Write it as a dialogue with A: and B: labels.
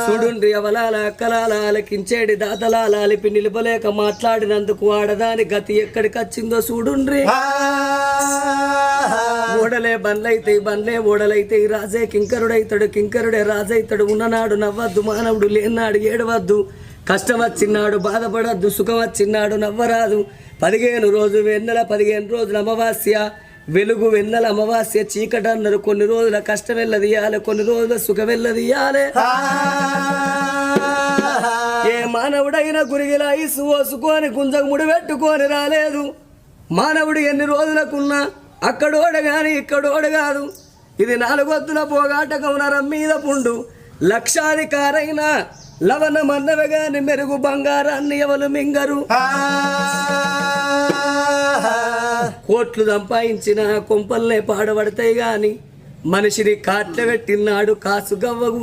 A: చూడుండ్రి అవలాల అక్కలాల ఆలకించేడి దాతలాల అలిపి నిలబలేక మాట్లాడినందుకు ఆడదాని గతి ఎక్కడికి వచ్చిందో చూడుండ్రి ఓడలే బండ్లే ఓడలైతే రాజే కింకరుడైతాడు కింకరుడే రాజైతాడు ఉన్ననాడు నవ్వద్దు మానవుడు లేనాడు ఏడవద్దు కష్టం వచ్చినాడు బాధపడద్దు సుఖం వచ్చినాడు నవ్వరాదు 15 రోజు వెన్నెల 15 రోజుల అమావాస్య వెలుగు వెన్నెల అమావాస్య చీకటి అన్నారు కొన్ని రోజుల కష్టం వెళ్ళదీయాలి కొన్ని రోజుల సుఖం వెళ్ళదీయాలి ఏ మానవుడైనా గురిగిలా ఇసు ఓసుకొని గుంజకు ముడి పెట్టుకొని రాలేదు మానవుడు ఎన్ని రోజులకున్నా అక్కడోడ గాని ఇక్కడోడ కాదు ఇది 4 వద్దుల పోగాటకం నరం మీద పుండు లక్షాధికారైన లవణ మన్నవ గాని మెరుగు బంగారాన్ని ఎవరు మింగరు కోట్లు సంపాదించిన కొంపల్నే పాడబడతాయి గాని మనిషిని కాట్ల పెట్టినాడు కాసు గవ్వ కూడా